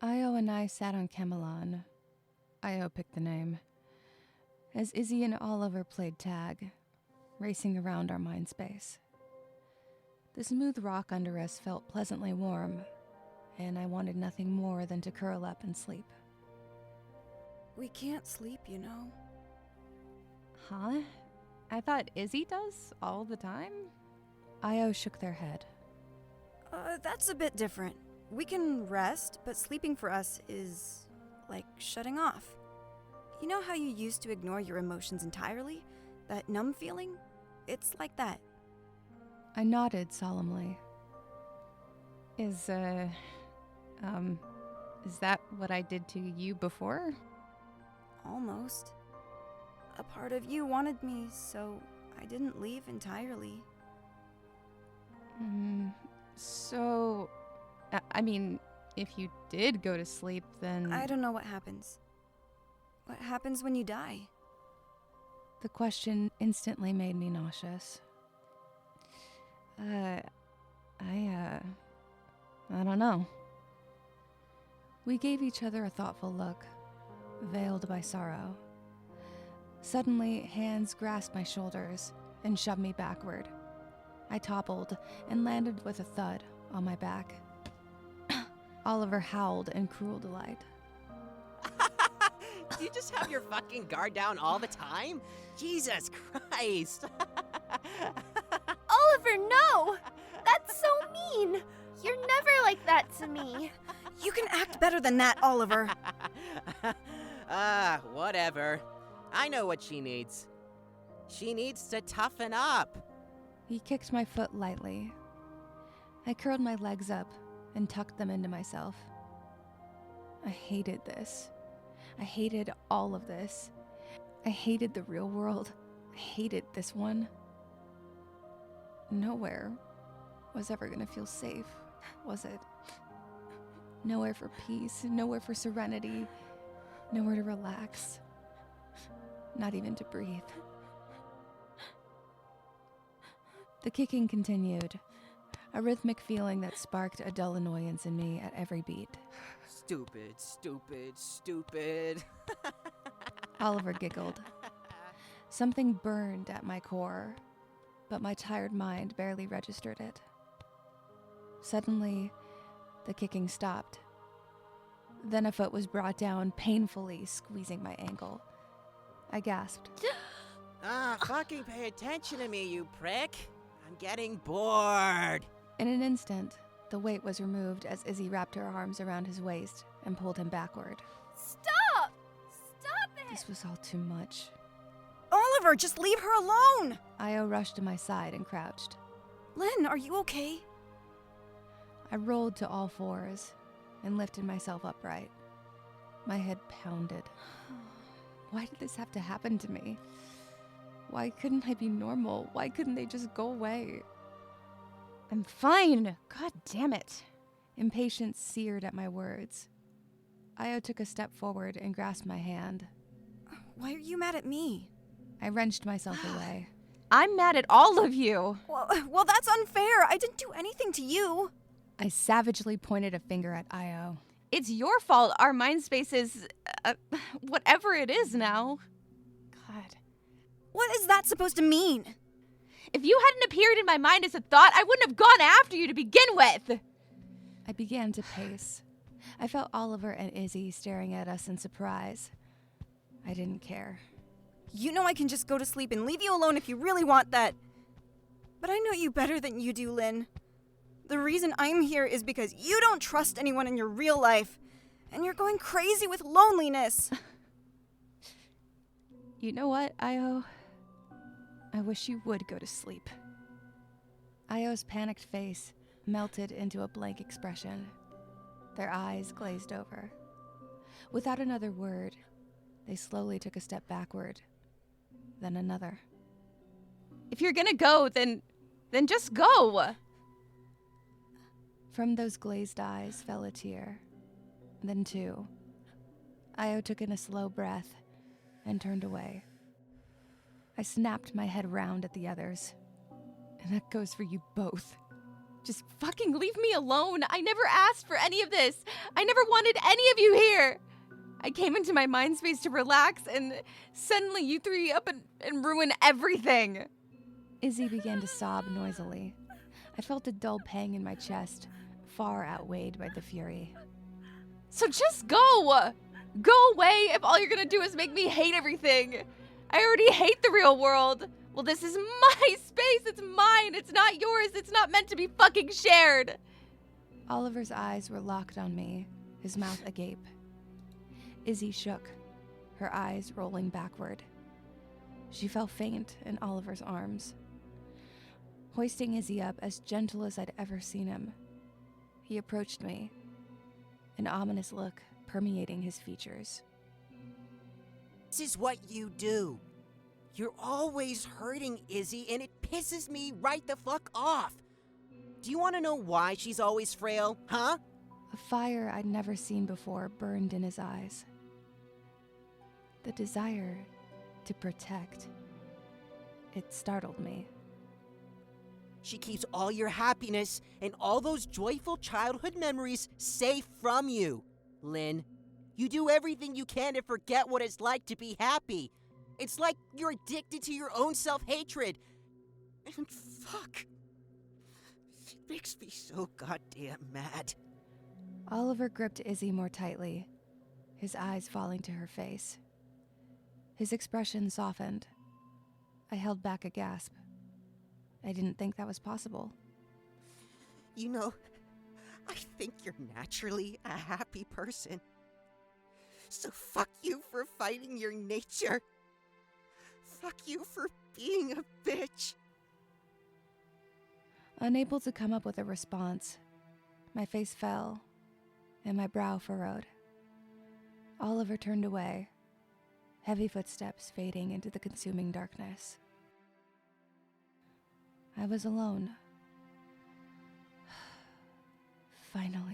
Io and I sat on Camelon. Io picked the name. As Izzy and Oliver played tag, racing around our mind space. The smooth rock under us felt pleasantly warm, and I wanted nothing more than to curl up and sleep. We can't sleep, you know. Huh? I thought Izzy does all the time? Io shook their head. That's a bit different. We can rest, but sleeping for us is like shutting off. You know how you used to ignore your emotions entirely? That numb feeling? It's like that. I nodded solemnly. Is that what I did to you before? Almost. A part of you wanted me, so I didn't leave entirely. So, I mean, if you did go to sleep, then... I don't know what happens. What happens when you die? The question instantly made me nauseous. I don't know. We gave each other a thoughtful look, veiled by sorrow. Suddenly, hands grasped my shoulders and shoved me backward. I toppled and landed with a thud on my back. Oliver howled in cruel delight. Do you just have your fucking guard down all the time? Jesus Christ. Oliver, no! That's so mean! You're never like that to me. You can act better than that, Oliver. Whatever. I know what she needs. She needs to toughen up. He kicked my foot lightly. I curled my legs up and tucked them into myself. I hated this. I hated all of this. I hated the real world. I hated this one. Nowhere was ever gonna feel safe, was it? Nowhere for peace, nowhere for serenity, nowhere to relax, not even to breathe. The kicking continued, a rhythmic feeling that sparked a dull annoyance in me at every beat. Stupid, stupid, stupid. Oliver giggled. Something burned at my core, but my tired mind barely registered it. Suddenly, the kicking stopped. Then a foot was brought down, painfully squeezing my ankle. I gasped. Fucking pay attention to me, you prick. I'm getting bored. In an instant, the weight was removed as Izzy wrapped her arms around his waist and pulled him backward. Stop! Stop it! This was all too much. Oliver, just leave her alone! Io rushed to my side and crouched. Linne, are you okay? I rolled to all fours and lifted myself upright. My head pounded. Why did this have to happen to me? Why couldn't I be normal? Why couldn't they just go away? I'm fine! God damn it! Impatience seared at my words. Io took a step forward and grasped my hand. Why are you mad at me? I wrenched myself away. I'm mad at all of you! Well, that's unfair. I didn't do anything to you. I savagely pointed a finger at Io. It's your fault our mind space is, whatever it is now. God. What is that supposed to mean? If you hadn't appeared in my mind as a thought, I wouldn't have gone after you to begin with. I began to pace. I felt Oliver and Izzy staring at us in surprise. I didn't care. You know I can just go to sleep and leave you alone if you really want that. But I know you better than you do, Linne. The reason I'm here is because you don't trust anyone in your real life, and you're going crazy with loneliness. You know what, Io? I wish you would go to sleep. Io's panicked face melted into a blank expression. Their eyes glazed over. Without another word, they slowly took a step backward, then another. If you're gonna go, then just go! From those glazed eyes fell a tear, then two. Io took in a slow breath and turned away. I snapped my head round at the others. And that goes for you both. Just fucking leave me alone. I never asked for any of this. I never wanted any of you here. I came into my mind space to relax, and suddenly you three up and ruin everything. Izzy began to sob noisily. I felt a dull pang in my chest, far outweighed by the fury. So just go! Go away if all you're gonna do is make me hate everything. I already hate the real world. Well, this is my space. It's mine. It's not yours. It's not meant to be fucking shared. Oliver's eyes were locked on me, his mouth agape. Izzy shook, her eyes rolling backward. She fell faint in Oliver's arms. Hoisting Izzy up as gentle as I'd ever seen him, he approached me, an ominous look permeating his features. This is what you do. You're always hurting Izzy, and it pisses me right the fuck off. Do you want to know why she's always frail, huh? A fire I'd never seen before burned in his eyes. The desire to protect. It startled me. She keeps all your happiness and all those joyful childhood memories safe from you, Linne. You do everything you can to forget what it's like to be happy. It's like you're addicted to your own self-hatred. And fuck. It makes me so goddamn mad. Oliver gripped Izzy more tightly, his eyes falling to her face. His expression softened. I held back a gasp. I didn't think that was possible. You know, I think you're naturally a happy person. So fuck you for fighting your nature. Fuck you for being a bitch. Unable to come up with a response, my face fell and my brow furrowed. Oliver turned away, heavy footsteps fading into the consuming darkness. I was alone. Finally.